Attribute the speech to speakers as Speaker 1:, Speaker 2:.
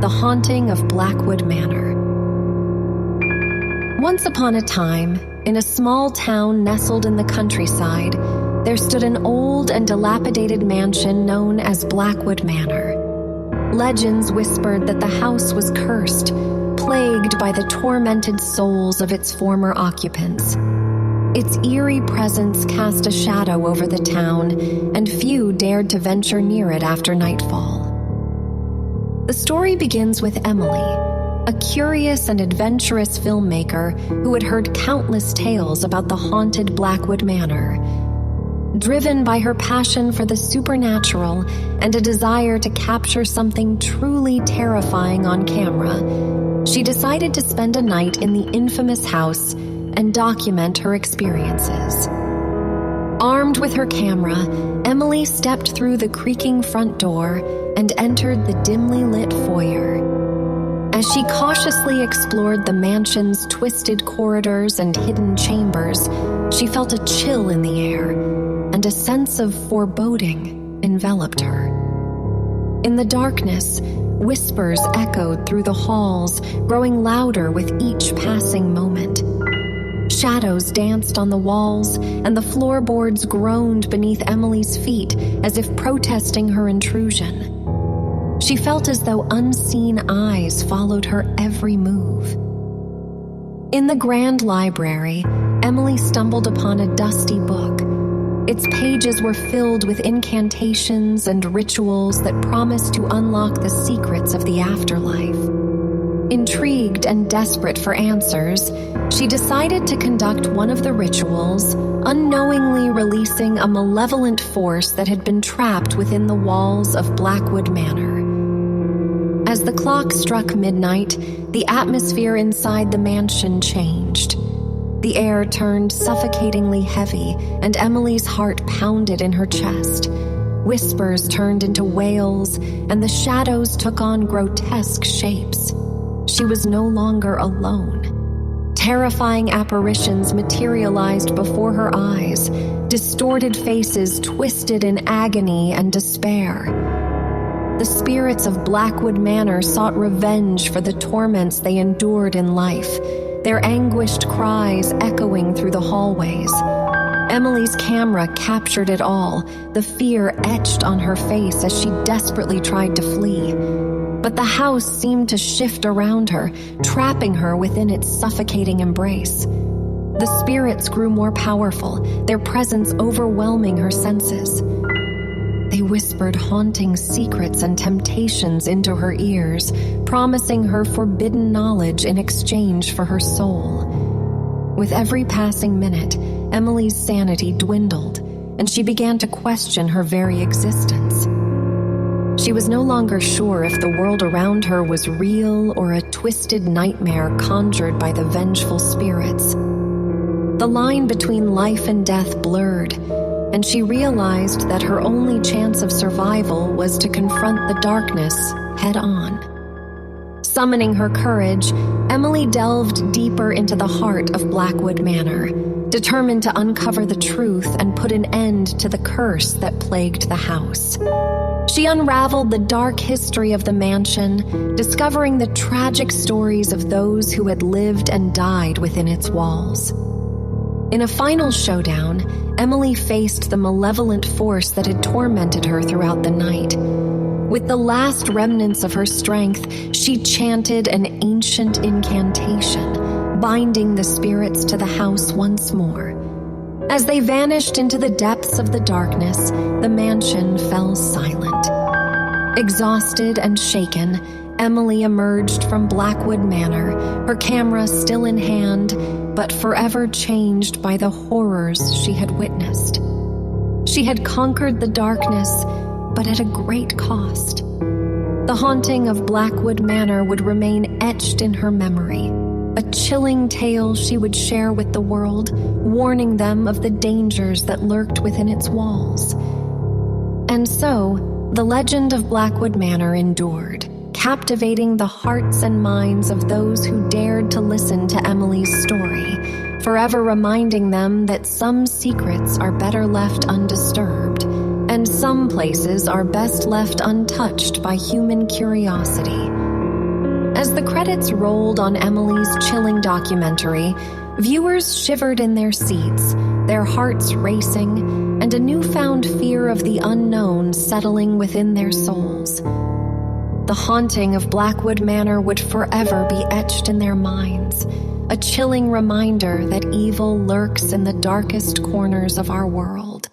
Speaker 1: The Haunting of Blackwood Manor. Once upon a time, in a small town nestled in the countryside, there stood an old and dilapidated mansion known as Blackwood Manor. Legends whispered that the house was cursed, plagued by the tormented souls of its former occupants. Its eerie presence cast a shadow over the town, and few dared to venture near it after nightfall. The story begins with Emily, a curious and adventurous filmmaker who had heard countless tales about the haunted Blackwood Manor. Driven by her passion for the supernatural and a desire to capture something truly terrifying on camera, she decided to spend a night in the infamous house and document her experiences. Armed with her camera, Emily stepped through the creaking front door and entered the dimly lit foyer. As she cautiously explored the mansion's twisted corridors and hidden chambers, she felt a chill in the air, and a sense of foreboding enveloped her. In the darkness, whispers echoed through the halls, growing louder with each passing moment. Shadows danced on the walls, and the floorboards groaned beneath Emily's feet as if protesting her intrusion. She felt as though unseen eyes followed her every move. In the grand library, Emily stumbled upon a dusty book. Its pages were filled with incantations and rituals that promised to unlock the secrets of the afterlife. Intrigued and desperate for answers, she decided to conduct one of the rituals, unknowingly releasing a malevolent force that had been trapped within the walls of Blackwood Manor. As the clock struck midnight, the atmosphere inside the mansion changed. The air turned suffocatingly heavy, and Emily's heart pounded in her chest. Whispers turned into wails, and the shadows took on grotesque shapes. She was no longer alone. Terrifying apparitions materialized before her eyes, distorted faces twisted in agony and despair. The spirits of Blackwood Manor sought revenge for the torments they endured in life, their anguished cries echoing through the hallways. Emily's camera captured it all, the fear etched on her face as she desperately tried to flee. But the house seemed to shift around her, trapping her within its suffocating embrace. The spirits grew more powerful, their presence overwhelming her senses. They whispered haunting secrets and temptations into her ears, promising her forbidden knowledge in exchange for her soul. With every passing minute, Emily's sanity dwindled, and she began to question her very existence. She was no longer sure if the world around her was real or a twisted nightmare conjured by the vengeful spirits. The line between life and death blurred, and she realized that her only chance of survival was to confront the darkness head-on. Summoning her courage, Emily delved deeper into the heart of Blackwood Manor, determined to uncover the truth and put an end to the curse that plagued the house. She unraveled the dark history of the mansion, discovering the tragic stories of those who had lived and died within its walls. In a final showdown, Emily faced the malevolent force that had tormented her throughout the night. With the last remnants of her strength, she chanted an ancient incantation, binding the spirits to the house once more. As they vanished into the depths of the darkness, the mansion fell silent. Exhausted and shaken, Emily emerged from Blackwood Manor, her camera still in hand, but forever changed by the horrors she had witnessed. She had conquered the darkness, but at a great cost. The haunting of Blackwood Manor would remain etched in her memory, a chilling tale she would share with the world, warning them of the dangers that lurked within its walls. And so, the legend of Blackwood Manor endured, captivating the hearts and minds of those who dared to listen to Emily's story, forever reminding them that some secrets are better left undisturbed, and some places are best left untouched by human curiosity. As the credits rolled on Emily's chilling documentary, viewers shivered in their seats, their hearts racing, and a newfound fear of the unknown settling within their souls. The haunting of Blackwood Manor would forever be etched in their minds, a chilling reminder that evil lurks in the darkest corners of our world.